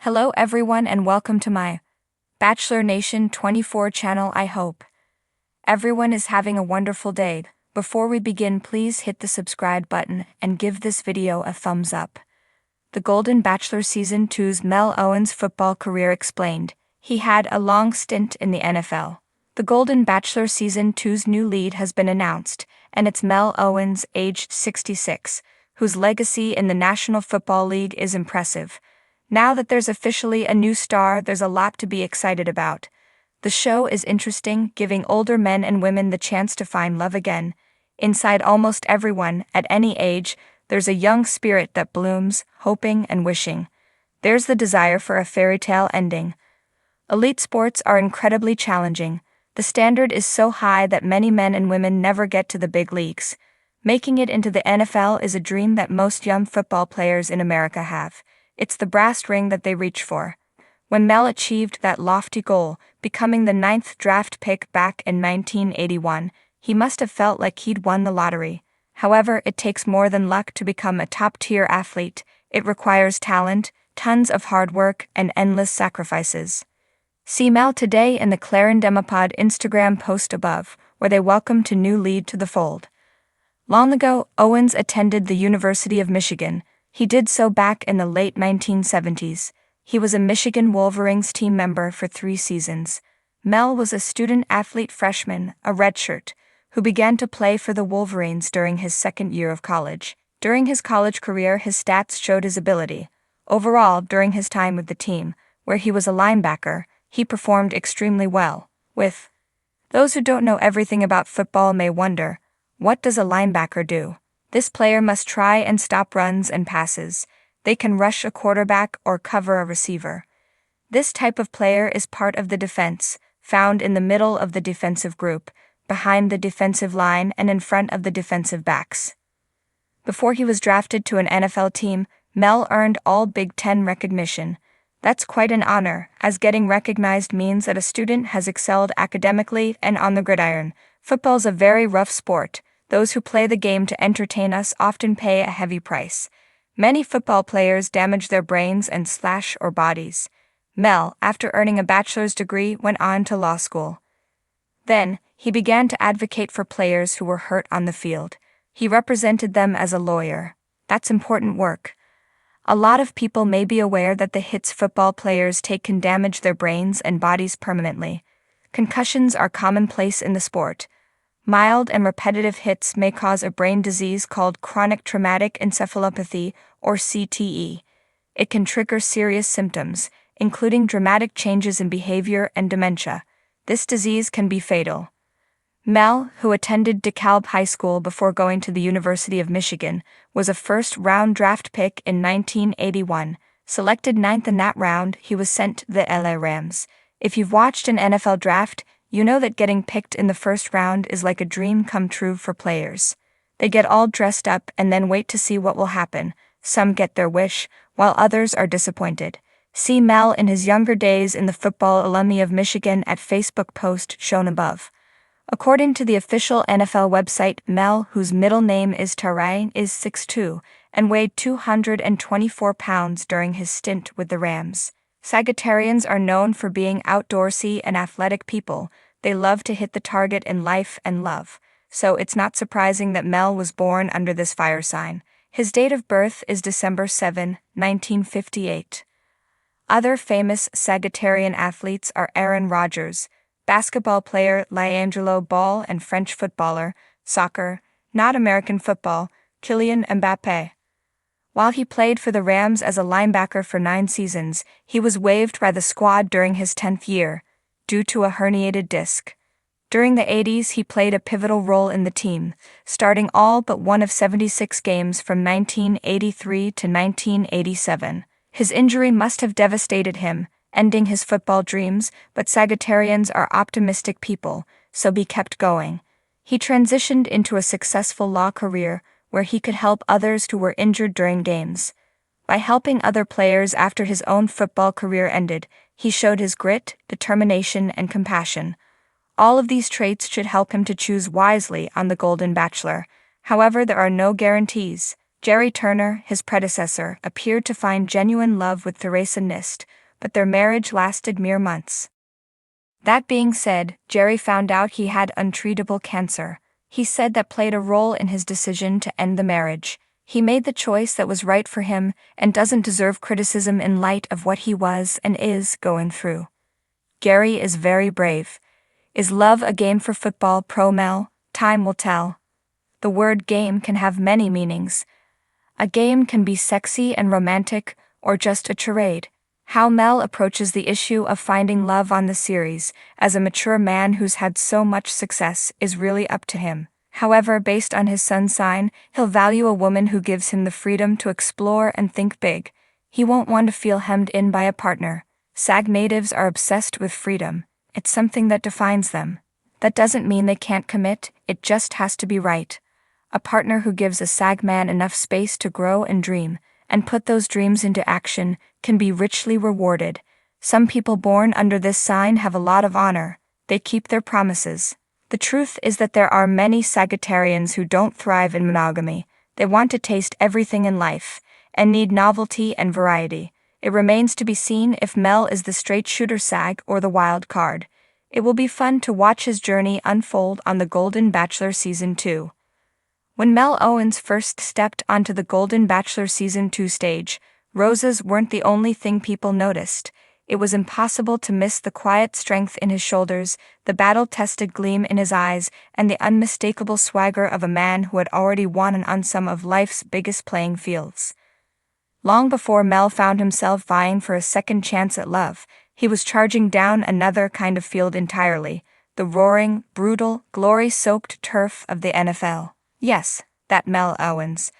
Hello everyone and welcome to my Bachelor Nation 24 channel. I hope everyone is having a wonderful day. Before we begin, please hit the subscribe button and give this video a thumbs up. The Golden Bachelor Season 2's Mel Owens' football career explained. He had a long stint in the NFL. The Golden Bachelor Season 2's new lead has been announced, and it's Mel Owens, aged 66, whose legacy in the National Football League is impressive. Now that there's officially a new star, there's a lot to be excited about. The show is interesting, giving older men and women the chance to find love again. Inside almost everyone, at any age, there's a young spirit that blooms, hoping and wishing. There's the desire for a fairy tale ending. Elite sports are incredibly challenging. The standard is so high that many men and women never get to the big leagues. Making it into the NFL is a dream that most young football players in America have. It's the brass ring that they reach for. When Mel achieved that lofty goal, becoming the 9th draft pick back in 1981, he must have felt like he'd won the lottery. However, it takes more than luck to become a top-tier athlete. It requires talent, tons of hard work, and endless sacrifices. See Mel today in the Clarendemapod Instagram post above, where they welcomed a new lead to the fold. Long ago, Owens attended the University of Michigan. He did so back in the late 1970s. He was a Michigan Wolverines team member for 3 seasons. Mel was a student-athlete freshman, a redshirt, who began to play for the Wolverines during his second year of college. During his college career, his stats showed his ability. Overall, during his time with the team, where he was a linebacker, he performed extremely well. With those who don't know everything about football may wonder, what does a linebacker do? This player must try and stop runs and passes. They can rush a quarterback or cover a receiver. This type of player is part of the defense, found in the middle of the defensive group, behind the defensive line and in front of the defensive backs. Before he was drafted to an NFL team, Mel earned all Big Ten recognition. That's quite an honor, as getting recognized means that a student has excelled academically and on the gridiron. Football's a very rough sport. Those who play the game to entertain us often pay a heavy price. Many football players damage their brains and slash or bodies. Mel, after earning a bachelor's degree, went on to law school. Then, he began to advocate for players who were hurt on the field. He represented them as a lawyer. That's important work. A lot of people may be aware that the hits football players take can damage their brains and bodies permanently. Concussions are commonplace in the sport. Mild and repetitive hits may cause a brain disease called chronic traumatic encephalopathy, or CTE. It can trigger serious symptoms, including dramatic changes in behavior and dementia. This disease can be fatal. Mel, who attended DeKalb High School before going to the University of Michigan, was a first-round draft pick in 1981. Selected 9th in that round, he was sent to the LA Rams. If you've watched an NFL draft, you know that getting picked in the first round is like a dream come true for players. They get all dressed up and then wait to see what will happen. Some get their wish, while others are disappointed. See Mel in his younger days in the Football Alumni of Michigan at Facebook post shown above. According to the official NFL website, Mel, whose middle name is Tarain, is 6'2", and weighed 224 pounds during his stint with the Rams. Sagittarians are known for being outdoorsy and athletic people. They love to hit the target in life and love. So it's not surprising that Mel was born under this fire sign. His date of birth is December 7, 1958. Other famous Sagittarian athletes are Aaron Rodgers, basketball player LiAngelo Ball, and French footballer, soccer, not American football, Kylian Mbappé. While he played for the Rams as a linebacker for 9 seasons, he was waived by the squad during his 10th year, due to a herniated disc. During the 80s, he played a pivotal role in the team, starting all but one of 76 games from 1983 to 1987. His injury must have devastated him, ending his football dreams, but Sagittarians are optimistic people, so he kept going. He transitioned into a successful law career, where he could help others who were injured during games. By helping other players after his own football career ended, he showed his grit, determination, and compassion. All of these traits should help him to choose wisely on The Golden Bachelor. However, there are no guarantees. Jerry Turner, his predecessor, appeared to find genuine love with Theresa Nist, but their marriage lasted mere months. That being said, Jerry found out he had untreatable cancer. He said that played a role in his decision to end the marriage. He made the choice that was right for him and doesn't deserve criticism in light of what he was and is going through. Gary is very brave. Is love a game for football pro Mel? Time will tell. The word game can have many meanings. A game can be sexy and romantic, or just a charade. How Mel approaches the issue of finding love on the series, as a mature man who's had so much success, is really up to him. However, based on his sun sign, he'll value a woman who gives him the freedom to explore and think big. He won't want to feel hemmed in by a partner. SAG natives are obsessed with freedom. It's something that defines them. That doesn't mean they can't commit, it just has to be right. A partner who gives a SAG man enough space to grow and dream, and put those dreams into action, can be richly rewarded. Some people born under this sign have a lot of honor. They keep their promises. The truth is that there are many Sagittarians who don't thrive in monogamy. They want to taste everything in life, and need novelty and variety. It remains to be seen if Mel is the straight shooter SAG or the wild card. It will be fun to watch his journey unfold on the Golden Bachelor Season 2. When Mel Owens first stepped onto the Golden Bachelor Season 2 stage, roses weren't the only thing people noticed. It was impossible to miss the quiet strength in his shoulders, the battle-tested gleam in his eyes, and the unmistakable swagger of a man who had already won on some of life's biggest playing fields. Long before Mel found himself vying for a second chance at love, he was charging down another kind of field entirely, the roaring, brutal, glory-soaked turf of the NFL. Yes, that Mel Owens.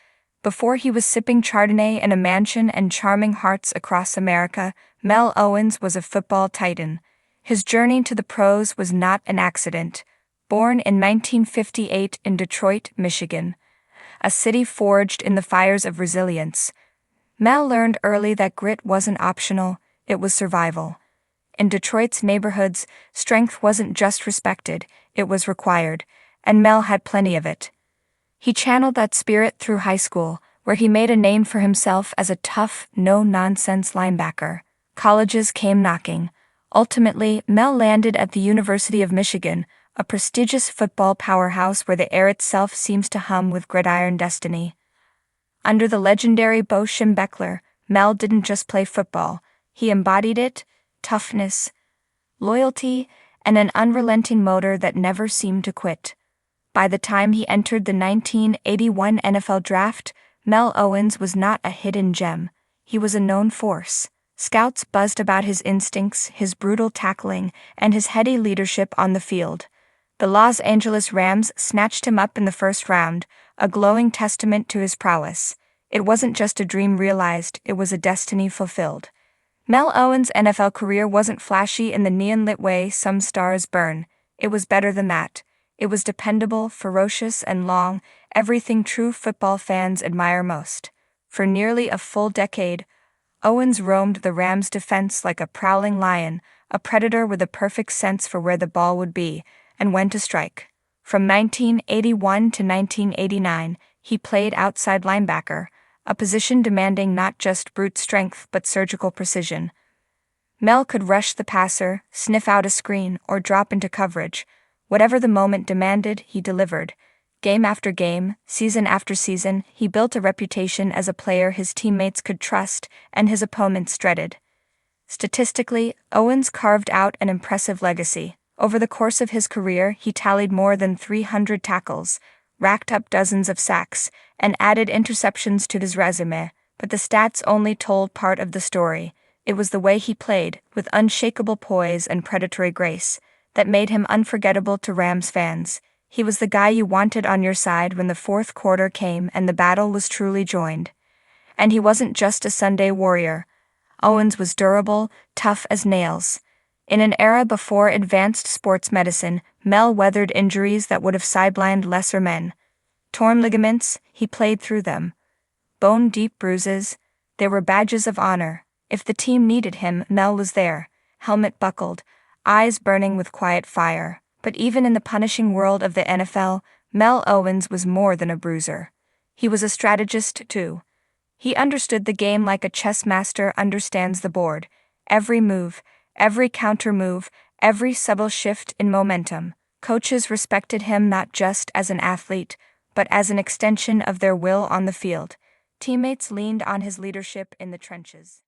Before he was sipping Chardonnay in a mansion and charming hearts across America, Mel Owens was a football titan. His journey to the pros was not an accident. Born in 1958 in Detroit, Michigan, a city forged in the fires of resilience, Mel learned early that grit wasn't optional, it was survival. In Detroit's neighborhoods, strength wasn't just respected, it was required, and Mel had plenty of it. He channeled that spirit through high school, where he made a name for himself as a tough, no-nonsense linebacker. Colleges came knocking. Ultimately, Mel landed at the University of Michigan, a prestigious football powerhouse where the air itself seems to hum with gridiron destiny. Under the legendary Bo Schembechler, Mel didn't just play football, he embodied it: toughness, loyalty, and an unrelenting motor that never seemed to quit. By the time he entered the 1981 NFL Draft, Mel Owens was not a hidden gem. He was a known force. Scouts buzzed about his instincts, his brutal tackling, and his heady leadership on the field. The Los Angeles Rams snatched him up in the first round, a glowing testament to his prowess. It wasn't just a dream realized, it was a destiny fulfilled. Mel Owens' NFL career wasn't flashy in the neon-lit way some stars burn. It was better than that. It was dependable, ferocious, and long, everything true football fans admire most. For nearly a full decade, Owens roamed the Rams' defense like a prowling lion, a predator with a perfect sense for where the ball would be and when to strike. From 1981 to 1989, he played outside linebacker, a position demanding not just brute strength but surgical precision. Mel could rush the passer, sniff out a screen, or drop into coverage. Whatever the moment demanded, he delivered. Game after game, season after season, he built a reputation as a player his teammates could trust and his opponents dreaded. Statistically, Owens carved out an impressive legacy. Over the course of his career, he tallied more than 300 tackles, racked up dozens of sacks, and added interceptions to his resume, but the stats only told part of the story. It was the way he played, with unshakable poise and predatory grace, that made him unforgettable to Rams fans. He was the guy you wanted on your side when the fourth quarter came and the battle was truly joined. And he wasn't just a Sunday warrior. Owens was durable, tough as nails. In an era before advanced sports medicine, Mel weathered injuries that would have sidelined lesser men. Torn ligaments, he played through them. Bone-deep bruises, they were badges of honor. If the team needed him, Mel was there, helmet buckled, eyes burning with quiet fire. But even in the punishing world of the NFL, Mel Owens was more than a bruiser. He was a strategist too. He understood the game like a chess master understands the board. Every move, every counter move, every subtle shift in momentum. Coaches respected him not just as an athlete, but as an extension of their will on the field. Teammates leaned on his leadership in the trenches.